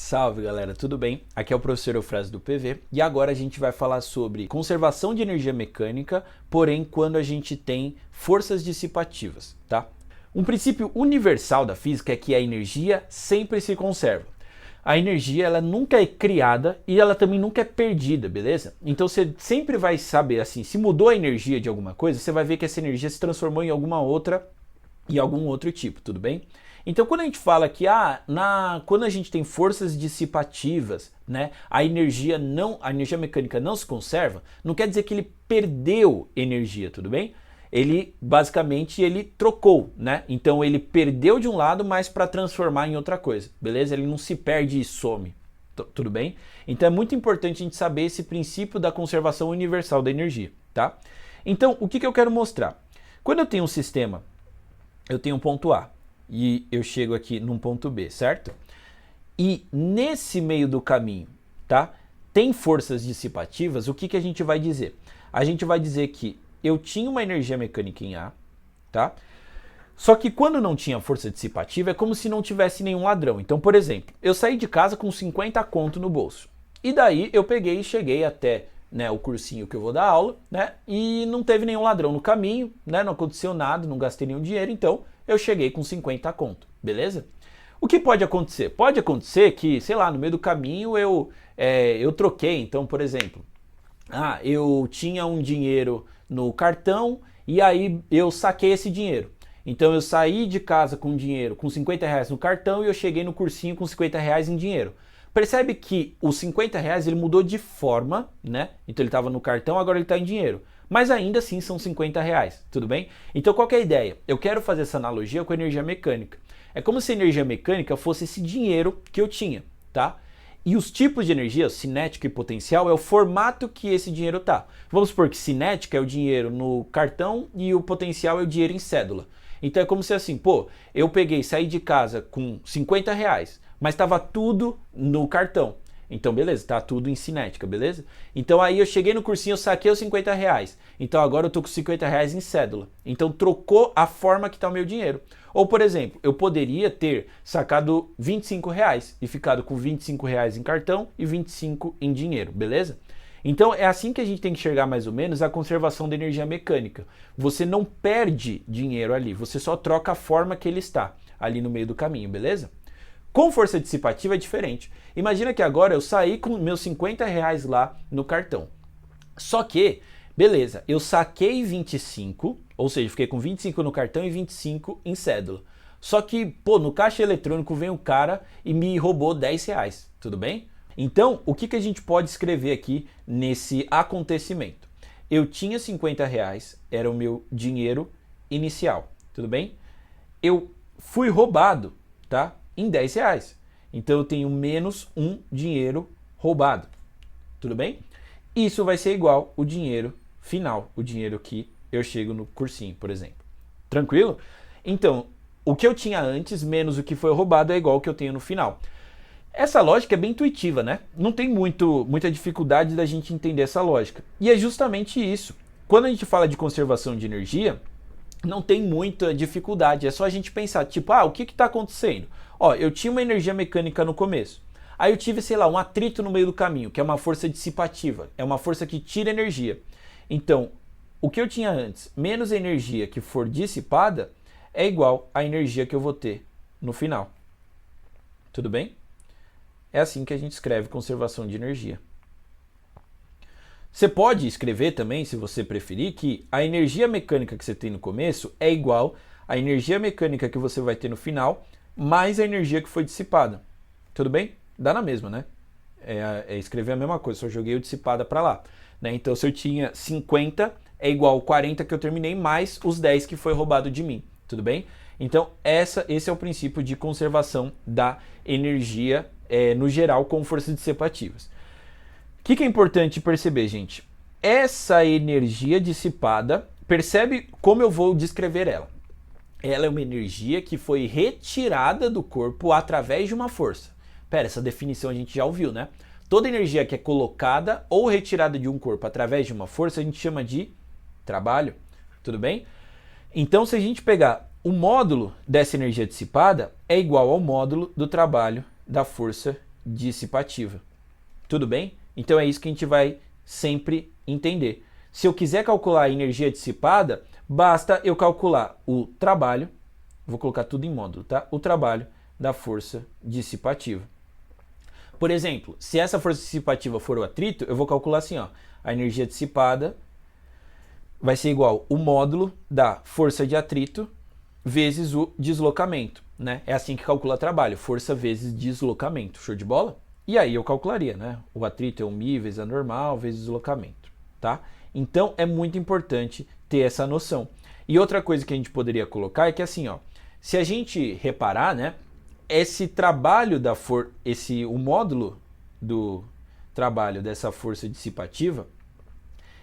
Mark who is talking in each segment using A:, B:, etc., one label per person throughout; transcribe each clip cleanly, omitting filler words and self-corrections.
A: Salve galera, tudo bem? Aqui é o professor Eufrásio do PV e agora a gente vai falar sobre conservação de energia mecânica, porém quando a gente tem forças dissipativas, tá? Um princípio universal da física é que a energia sempre se conserva. A energia ela nunca é criada e ela também nunca é perdida, beleza? Então você sempre vai saber assim, se mudou a energia de alguma coisa, você vai ver que essa energia se transformou em alguma outra e algum outro tipo, tudo bem? Então, quando a gente fala que quando a gente tem forças dissipativas, né, a energia mecânica não se conserva, não quer dizer que ele perdeu energia, tudo bem? Ele basicamente ele trocou, né? Então ele perdeu de um lado, mas para transformar em outra coisa, beleza? Ele não se perde e some, tudo bem? Então é muito importante a gente saber esse princípio da conservação universal da energia, tá? Então, o que eu quero mostrar? Quando eu tenho um sistema, eu tenho um ponto A e eu chego aqui num ponto B, certo? E nesse meio do caminho, tá? Tem forças dissipativas, o que a gente vai dizer? A gente vai dizer que eu tinha uma energia mecânica em A, tá? Só que quando não tinha força dissipativa, é como se não tivesse nenhum ladrão. Então, por exemplo, eu saí de casa com 50 conto no bolso. E daí eu peguei e cheguei até, né, o cursinho que eu vou dar aula, né? E não teve nenhum ladrão no caminho, né? Não aconteceu nada, não gastei nenhum dinheiro, então eu cheguei com 50 conto, beleza? O que pode acontecer? Pode acontecer que, sei lá, no meio do caminho eu troquei. Então, por exemplo, eu tinha um dinheiro no cartão e aí eu saquei esse dinheiro. Então eu saí de casa com dinheiro, com 50 reais no cartão e eu cheguei no cursinho com 50 reais em dinheiro. Percebe que os 50 reais ele mudou de forma, né? Então ele estava no cartão, agora ele está em dinheiro. Mas ainda assim são 50 reais, tudo bem? Então qual que é a ideia? Eu quero fazer essa analogia com a energia mecânica. É como se a energia mecânica fosse esse dinheiro que eu tinha, tá? E os tipos de energia, cinética e potencial, é o formato que esse dinheiro tá. Vamos supor que cinética é o dinheiro no cartão e o potencial é o dinheiro em cédula. Então é como se assim, pô, eu peguei, saí de casa com 50 reais, mas estava tudo no cartão. Então beleza, tá tudo em cinética, beleza? Então aí eu cheguei no cursinho, eu saquei os 50 reais. Então agora eu tô com 50 reais em cédula. Então trocou a forma que tá o meu dinheiro. Ou por exemplo, eu poderia ter sacado 25 reais e ficado com 25 reais em cartão e 25 em dinheiro, beleza? Então é assim que a gente tem que enxergar mais ou menos a conservação da energia mecânica. Você não perde dinheiro ali, você só troca a forma que ele está ali no meio do caminho, beleza? Com força dissipativa é diferente. Imagina que agora eu saí com meus 50 reais lá no cartão. Só que, beleza, eu saquei 25, ou seja, fiquei com 25 no cartão e 25 em cédula. Só que, pô, no caixa eletrônico vem um cara e me roubou 10 reais, tudo bem? Então, o que a gente pode escrever aqui nesse acontecimento? Eu tinha 50 reais, era o meu dinheiro inicial, tudo bem? Eu fui roubado, tá? Em 10 reais. Então eu tenho menos um dinheiro roubado, tudo bem? Isso vai ser igual o dinheiro final, o dinheiro que eu chego no cursinho, por exemplo. Tranquilo? Então, o que eu tinha antes menos o que foi roubado é igual ao que eu tenho no final. Essa lógica é bem intuitiva, né? Não tem muita dificuldade da gente entender essa lógica. E é justamente isso. Quando a gente fala de conservação de energia, não tem muita dificuldade. É só a gente pensar, tipo, o que está acontecendo? Ó, eu tinha uma energia mecânica no começo. Aí eu tive, sei lá, um atrito no meio do caminho, que é uma força dissipativa. É uma força que tira energia. Então, o que eu tinha antes, menos a energia que for dissipada, é igual à energia que eu vou ter no final. Tudo bem? É assim que a gente escreve conservação de energia. Você pode escrever também, se você preferir, que a energia mecânica que você tem no começo é igual à energia mecânica que você vai ter no final, mais a energia que foi dissipada. Tudo bem? Dá na mesma, né? É escrever a mesma coisa, só joguei o dissipada para lá. Né? Então, se eu tinha 50, é igual ao 40 que eu terminei, mais os 10 que foi roubado de mim. Tudo bem? Então, esse é o princípio de conservação da energia no geral com forças dissipativas. O que é importante perceber, gente? Essa energia dissipada, percebe como eu vou descrever ela? Ela é uma energia que foi retirada do corpo através de uma força. Pera, essa definição a gente já ouviu, né? Toda energia que é colocada ou retirada de um corpo através de uma força, a gente chama de trabalho. Tudo bem? Então, se a gente pegar o módulo dessa energia dissipada, é igual ao módulo do trabalho da força dissipativa. Tudo bem? Então é isso que a gente vai sempre entender. Se eu quiser calcular a energia dissipada, basta eu calcular o trabalho, vou colocar tudo em módulo, tá? O trabalho da força dissipativa. Por exemplo, se essa força dissipativa for o atrito, eu vou calcular assim, ó, a energia dissipada vai ser igual o módulo da força de atrito vezes o deslocamento, né? É assim que calcula trabalho, força vezes deslocamento, show de bola? E aí eu calcularia, né? O atrito é o μ vezes a normal vezes deslocamento, tá? Então é muito importante ter essa noção. E outra coisa que a gente poderia colocar é que assim, ó, se a gente reparar, né, esse trabalho da o módulo do trabalho dessa força dissipativa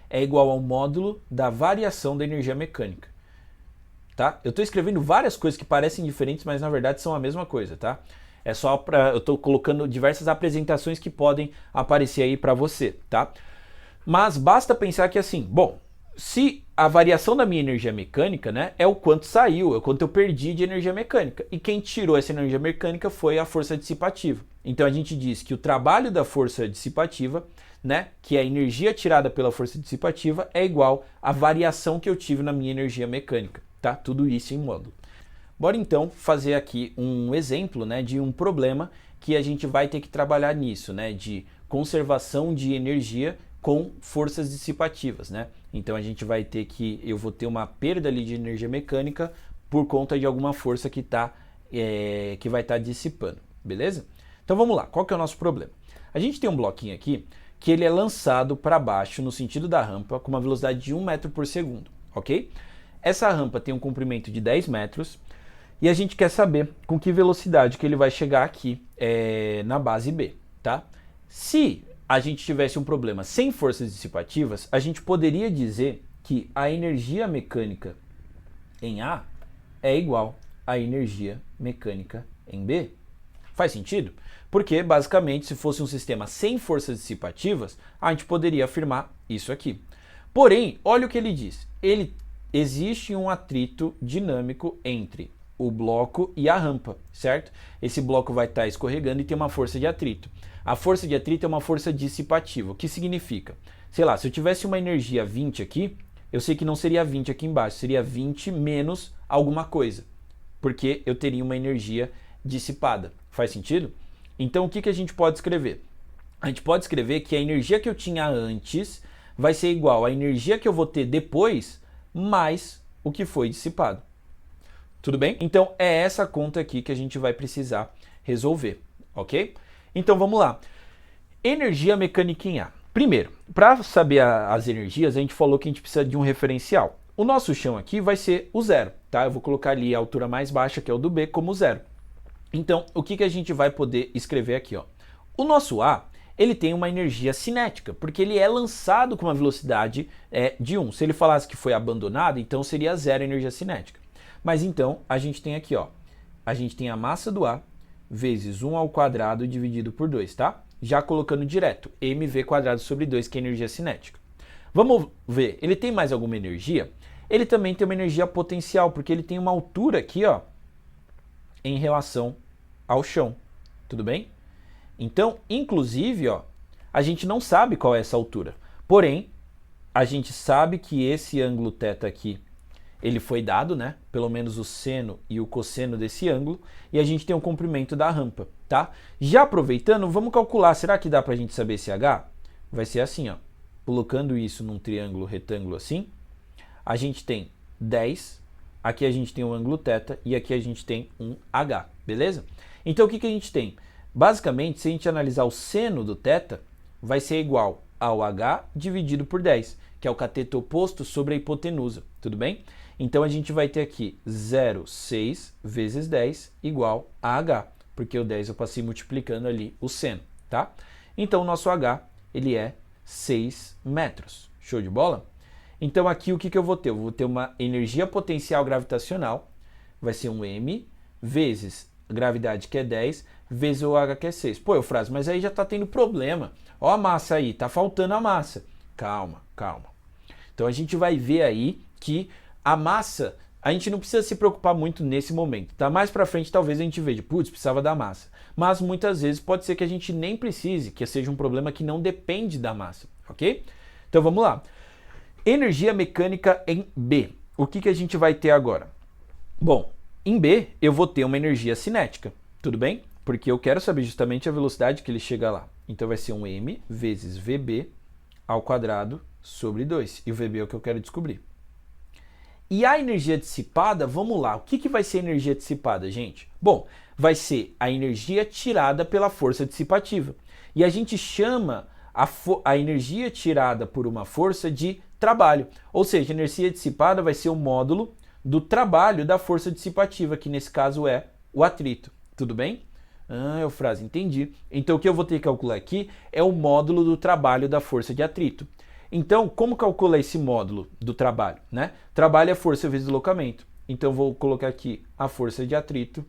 A: é igual ao módulo da variação da energia mecânica, tá? Eu estou escrevendo várias coisas que parecem diferentes, mas na verdade são a mesma coisa, tá? É só para eu estou colocando diversas apresentações que podem aparecer aí para você, tá? Mas basta pensar que assim, bom, se a variação da minha energia mecânica, né, é o quanto saiu, é o quanto eu perdi de energia mecânica. E quem tirou essa energia mecânica foi a força dissipativa. Então a gente diz que o trabalho da força dissipativa, né, que é a energia tirada pela força dissipativa, é igual à variação que eu tive na minha energia mecânica, tá? Tudo isso em módulo. Bora então fazer aqui um exemplo, né, de um problema que a gente vai ter que trabalhar nisso, né, de conservação de energia com forças dissipativas, né? Então a gente vai ter que, eu vou ter uma perda ali de energia mecânica por conta de alguma força que que vai estar dissipando, beleza? Então vamos lá, qual que é o nosso problema? A gente tem um bloquinho aqui que ele é lançado para baixo no sentido da rampa com uma velocidade de 1 metro por segundo, ok? Essa rampa tem um comprimento de 10 metros e a gente quer saber com que velocidade que ele vai chegar aqui na base B, tá? Se a gente tivesse um problema sem forças dissipativas, a gente poderia dizer que a energia mecânica em A é igual à energia mecânica em B. Faz sentido? Porque, basicamente, se fosse um sistema sem forças dissipativas, a gente poderia afirmar isso aqui. Porém, olha o que ele diz. Existe um atrito dinâmico entre o bloco e a rampa, certo? Esse bloco vai estar escorregando e tem uma força de atrito. A força de atrito é uma força dissipativa. O que significa? Sei lá, se eu tivesse uma energia 20 aqui, eu sei que não seria 20 aqui embaixo, seria 20 menos alguma coisa, porque eu teria uma energia dissipada. Faz sentido? Então o que a gente pode escrever? A gente pode escrever que a energia que eu tinha antes vai ser igual à energia que eu vou ter depois, mais o que foi dissipado. Tudo bem? Então é essa conta aqui que a gente vai precisar resolver, ok? Então vamos lá. Energia mecânica em A. Primeiro, para saber as energias, a gente falou que a gente precisa de um referencial. O nosso chão aqui vai ser o zero, tá? Eu vou colocar ali a altura mais baixa, que é o do B, como zero. Então, o que a gente vai poder escrever aqui, ó? O nosso A, ele tem uma energia cinética, porque ele é lançado com uma velocidade de 1. Se ele falasse que foi abandonado, então seria zero energia cinética. Mas então, a gente tem aqui, ó, a gente tem a massa do A vezes 1 ao quadrado dividido por 2, tá? Já colocando direto, mv quadrado sobre 2, que é energia cinética. Vamos ver, ele tem mais alguma energia? Ele também tem uma energia potencial, porque ele tem uma altura aqui, ó, em relação ao chão, tudo bem? Então, inclusive, ó, a gente não sabe qual é essa altura, porém, a gente sabe que esse ângulo θ aqui, ele foi dado, né? Pelo menos o seno e o cosseno desse ângulo, e a gente tem o comprimento da rampa, tá? Já aproveitando, vamos calcular, será que dá pra gente saber esse H? Vai ser assim, ó, colocando isso num triângulo retângulo assim, a gente tem 10, aqui a gente tem um ângulo θ e aqui a gente tem um H, beleza? Então o que a gente tem? Basicamente, se a gente analisar o seno do θ, vai ser igual ao H dividido por 10, que é o cateto oposto sobre a hipotenusa, tudo bem? Então a gente vai ter aqui 0,6 vezes 10 igual a H, porque o 10 eu passei multiplicando ali o seno, tá? Então o nosso H, ele é 6 metros. Show de bola? Então aqui o que eu vou ter? Eu vou ter uma energia potencial gravitacional, vai ser um m, vezes a gravidade que é 10, vezes o H que é 6. Pô, Eufrásio, mas aí já tá tendo problema. Ó a massa aí, tá faltando a massa. Calma, calma. Então a gente vai ver aí que a massa, a gente não precisa se preocupar muito nesse momento, tá? Mais para frente talvez a gente veja, putz, precisava da massa. Mas muitas vezes pode ser que a gente nem precise, que seja um problema que não depende da massa, ok? Então vamos lá. Energia mecânica em B. O que a gente vai ter agora? Bom, em B eu vou ter uma energia cinética, tudo bem? Porque eu quero saber justamente a velocidade que ele chega lá. Então vai ser um m vezes VB ao quadrado sobre 2. E o VB é o que eu quero descobrir. E a energia dissipada, vamos lá. O que vai ser energia dissipada, gente? Bom, vai ser a energia tirada pela força dissipativa. E a gente chama a energia tirada por uma força de trabalho. Ou seja, a energia dissipada vai ser o módulo do trabalho da força dissipativa, que nesse caso é o atrito. Tudo bem? Eufrase, entendi. Então o que eu vou ter que calcular aqui é o módulo do trabalho da força de atrito. Então, como calcular esse módulo do trabalho, né? Trabalho é força vezes deslocamento. Então, vou colocar aqui a força de atrito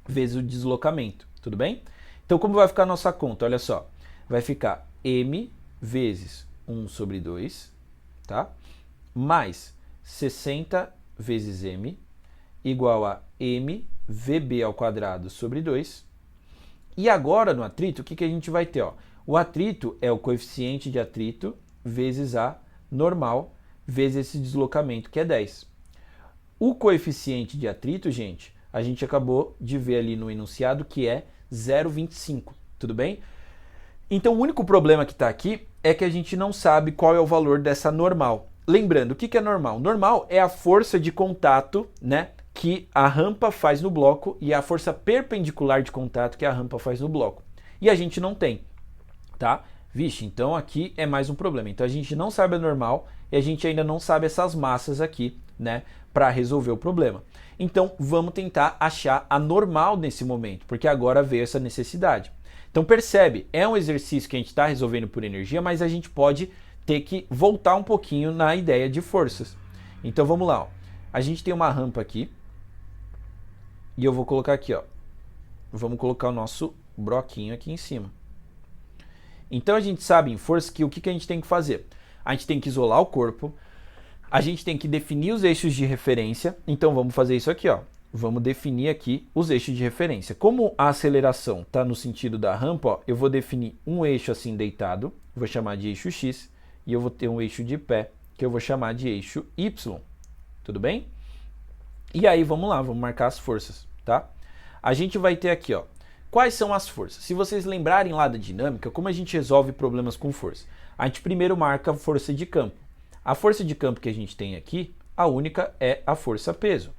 A: vezes o deslocamento, tudo bem? Então, como vai ficar a nossa conta? Olha só, vai ficar m vezes 1 sobre 2, tá? Mais 60 vezes m, igual a m VB ao quadrado sobre 2. E agora, no atrito, o que a gente vai ter? Ó? O atrito é o coeficiente de atrito vezes a normal, vezes esse deslocamento, que é 10. O coeficiente de atrito, gente, a gente acabou de ver ali no enunciado, que é 0,25, tudo bem? Então, o único problema que está aqui é que a gente não sabe qual é o valor dessa normal. Lembrando, o que é normal? Normal é a força de contato, né, que a rampa faz no bloco e a força perpendicular de contato que a rampa faz no bloco. E a gente não tem, tá? Vixe, então aqui é mais um problema. Então a gente não sabe a normal e a gente ainda não sabe essas massas aqui, né, para resolver o problema. Então vamos tentar achar a normal nesse momento, porque agora veio essa necessidade. Então percebe, é um exercício que a gente está resolvendo por energia, mas a gente pode ter que voltar um pouquinho na ideia de forças. Então vamos lá, ó. A gente tem uma rampa aqui e eu vou colocar aqui, ó. Vamos colocar o nosso broquinho aqui em cima. Então a gente sabe em força que o que a gente tem que fazer? A gente tem que isolar o corpo, a gente tem que definir os eixos de referência. Então vamos fazer isso aqui, ó. Vamos definir aqui os eixos de referência. Como a aceleração está no sentido da rampa, ó, eu vou definir um eixo assim deitado, vou chamar de eixo X, e eu vou ter um eixo de pé, que eu vou chamar de eixo Y. Tudo bem? E aí vamos lá, vamos marcar as forças, tá? A gente vai ter aqui, ó. Quais são as forças? Se vocês lembrarem lá da dinâmica, como a gente resolve problemas com força? A gente primeiro marca a força de campo. A força de campo que a gente tem aqui, a única é a força-peso.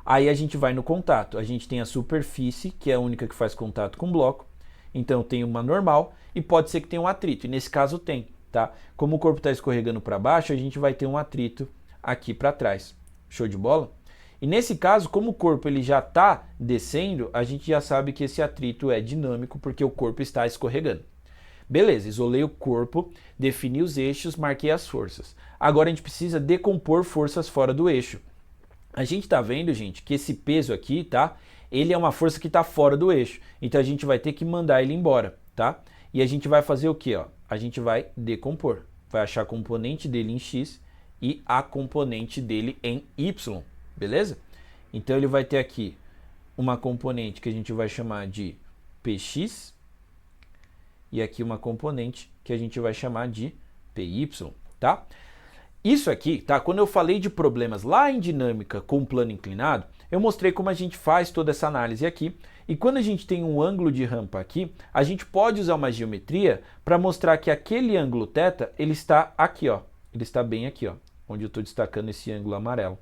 A: Aí a gente vai no contato. A gente tem a superfície, que é a única que faz contato com o bloco. Então tem uma normal e pode ser que tenha um atrito. E nesse caso tem, tá? Como o corpo está escorregando para baixo, a gente vai ter um atrito aqui para trás. Show de bola? E nesse caso, como o corpo ele já está descendo, a gente já sabe que esse atrito é dinâmico porque o corpo está escorregando. Beleza, isolei o corpo, defini os eixos, marquei as forças. Agora a gente precisa decompor forças fora do eixo. A gente está vendo, gente, que esse peso aqui, tá? Ele é uma força que está fora do eixo. Então a gente vai ter que mandar ele embora, tá? E a gente vai fazer o quê, ó? A gente vai decompor. Vai achar a componente dele em X e a componente dele em Y. Beleza? Então ele vai ter aqui uma componente que a gente vai chamar de Px e aqui uma componente que a gente vai chamar de Py, tá? Isso aqui, tá? Quando eu falei de problemas lá em dinâmica com plano inclinado, eu mostrei como a gente faz toda essa análise aqui. E quando a gente tem um ângulo de rampa aqui, a gente pode usar uma geometria para mostrar que aquele ângulo θ, ele está aqui, ó. Ele está bem aqui, ó, onde eu estou destacando esse ângulo amarelo.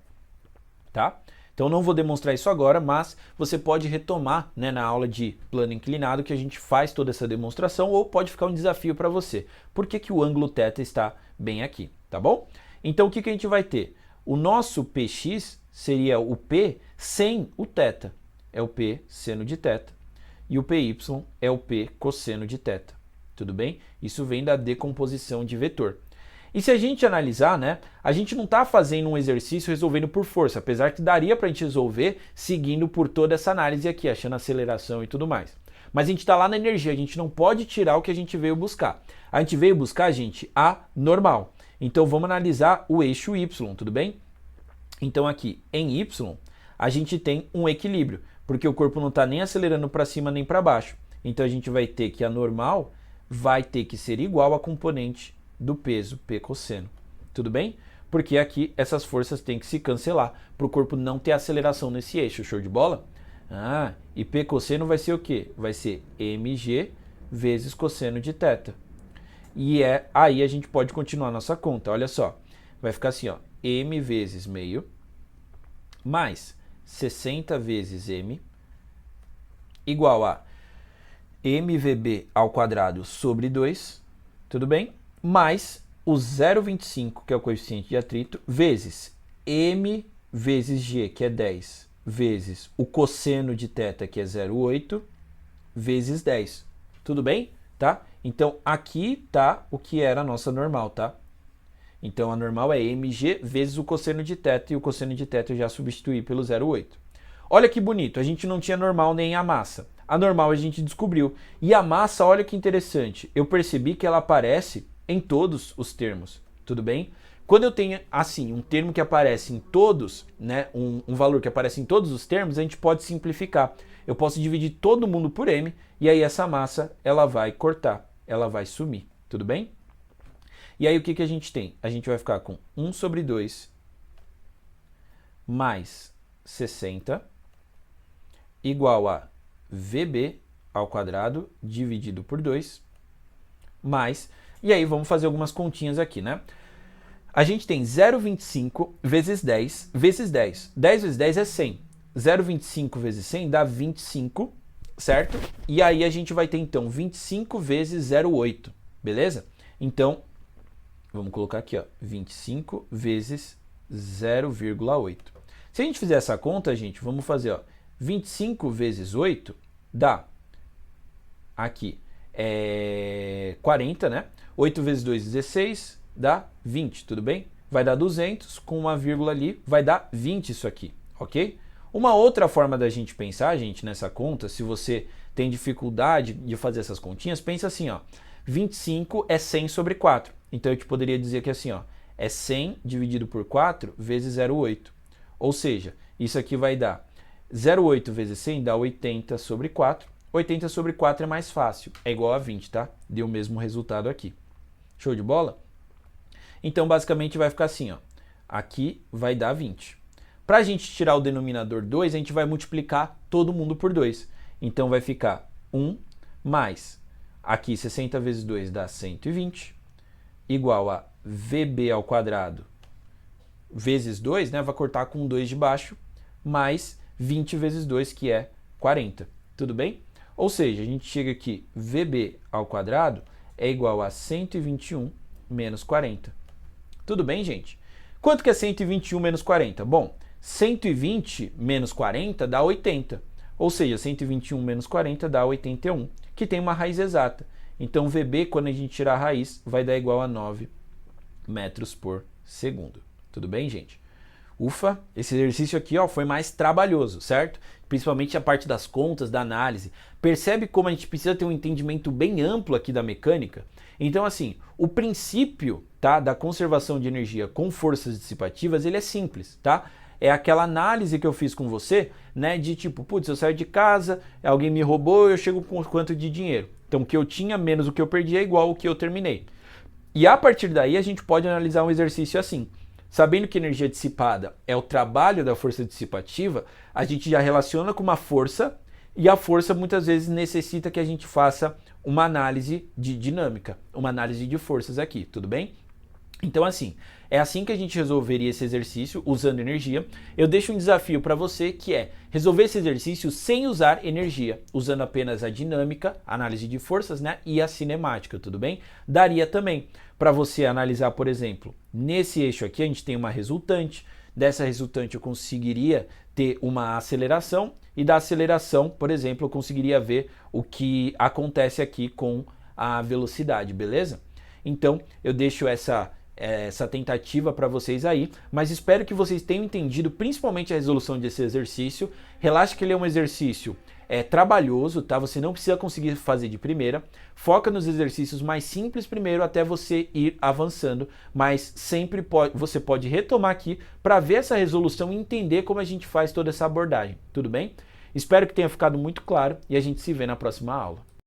A: Tá? Então não vou demonstrar isso agora, mas você pode retomar, né, na aula de plano inclinado que a gente faz toda essa demonstração, ou pode ficar um desafio para você. Por que o ângulo θ está bem aqui, tá bom? Então o que a gente vai ter? O nosso Px seria o P sem o θ, é o P seno de θ, e o Py é o P cosseno de θ, tudo bem? Isso vem da decomposição de vetor. E se a gente analisar, né, a gente não está fazendo um exercício resolvendo por força, apesar que daria para a gente resolver seguindo por toda essa análise aqui, achando aceleração e tudo mais. Mas a gente está lá na energia, a gente não pode tirar o que a gente veio buscar. A gente veio buscar, gente, a normal. Então vamos analisar o eixo Y, tudo bem? Então aqui em y a gente tem um equilíbrio, porque o corpo não está nem acelerando para cima nem para baixo. Então a gente vai ter que a normal vai ter que ser igual à componente do peso P cosseno. Tudo bem? Porque aqui essas forças têm que se cancelar para o corpo não ter aceleração nesse eixo. Show de bola? E P cosseno vai ser o quê? Vai ser mg vezes cosseno de θ. E aí a gente pode continuar a nossa conta. Olha só, vai ficar assim, ó, m vezes meio mais 60 vezes m igual a mvb ao quadrado sobre 2, tudo bem? Mais o 0,25, que é o coeficiente de atrito, vezes m vezes g, que é 10, vezes o cosseno de θ, que é 0,8, vezes 10. Tudo bem? Tá? Então, aqui tá o que era a nossa normal, tá? Então, a normal é mg vezes o cosseno de θ, e o cosseno de θ eu já substituí pelo 0,8. Olha que bonito, a gente não tinha normal nem a massa. A normal a gente descobriu. E a massa, olha que interessante, eu percebi que ela aparece em todos os termos, tudo bem? Quando eu tenho, assim, um termo que aparece em todos, né, um valor que aparece em todos os termos, a gente pode simplificar. Eu posso dividir todo mundo por m, e aí essa massa, ela vai cortar, ela vai sumir, tudo bem? E aí o que a gente tem? A gente vai ficar com 1 sobre 2 mais 60 igual a VB ao quadrado dividido por 2 mais... E aí vamos fazer algumas continhas aqui, né? A gente tem 0,25 vezes 10 vezes 10. 10 vezes 10 é 100. 0,25 vezes 100 dá 25, certo? E aí a gente vai ter então 25 vezes 0,8, beleza? Então, vamos colocar aqui, ó, 25 vezes 0,8. Se a gente fizer essa conta, gente, vamos fazer, ó, 25 vezes 8 dá aqui 40, né? 8 vezes 2, 16, dá 20, tudo bem? Vai dar 200, com uma vírgula ali, vai dar 20 isso aqui, ok? Uma outra forma da gente pensar, gente, nessa conta, se você tem dificuldade de fazer essas continhas, pensa assim, ó, 25 é 100 sobre 4. Então eu te poderia dizer que assim, ó, é 100 dividido por 4 vezes 0,8. Ou seja, isso aqui vai dar 0,8 vezes 100 dá 80 sobre 4. 80 sobre 4 é mais fácil, é igual a 20, tá? Deu o mesmo resultado aqui. Show de bola? Então, basicamente, vai ficar assim, ó. Aqui vai dar 20. Para a gente tirar o denominador 2, a gente vai multiplicar todo mundo por 2. Então, vai ficar 1 mais, aqui 60 vezes 2 dá 120, igual a VB ao quadrado vezes 2, né? Vai cortar com 2 de baixo, mais 20 vezes 2, que é 40. Tudo bem? Ou seja, a gente chega aqui, VB ao quadrado é igual a 121 menos 40. Tudo bem, gente? Quanto que é 121 menos 40? Bom, 120 menos 40 dá 80. Ou seja, 121 menos 40 dá 81, que tem uma raiz exata. Então, VB, quando a gente tirar a raiz, vai dar igual a 9 metros por segundo. Tudo bem, gente? Ufa, esse exercício aqui, ó, foi mais trabalhoso, certo? Principalmente a parte das contas, da análise. Percebe como a gente precisa ter um entendimento bem amplo aqui da mecânica? Então, assim, o princípio, tá, da conservação de energia com forças dissipativas, ele é simples, tá? É aquela análise que eu fiz com você, né, de tipo, putz, eu saio de casa, alguém me roubou, eu chego com quanto de dinheiro? Então, o que eu tinha menos o que eu perdi é igual ao que eu terminei. E a partir daí, a gente pode analisar um exercício assim. Sabendo que energia dissipada é o trabalho da força dissipativa, a gente já relaciona com uma força e a força muitas vezes necessita que a gente faça uma análise de dinâmica, uma análise de forças aqui, tudo bem? Então assim, é assim que a gente resolveria esse exercício usando energia. Eu deixo um desafio para você que é resolver esse exercício sem usar energia, usando apenas a dinâmica, análise de forças, né, e a cinemática, tudo bem? Daria também para você analisar, por exemplo, nesse eixo aqui a gente tem uma resultante, dessa resultante eu conseguiria ter uma aceleração e da aceleração, por exemplo, eu conseguiria ver o que acontece aqui com a velocidade, beleza? Então eu deixo essa tentativa para vocês aí, mas espero que vocês tenham entendido principalmente a resolução desse exercício. Relaxa que ele é um exercício é trabalhoso, tá? Você não precisa conseguir fazer de primeira. Foca nos exercícios mais simples primeiro até você ir avançando, mas sempre você pode retomar aqui para ver essa resolução e entender como a gente faz toda essa abordagem, tudo bem? Espero que tenha ficado muito claro e a gente se vê na próxima aula.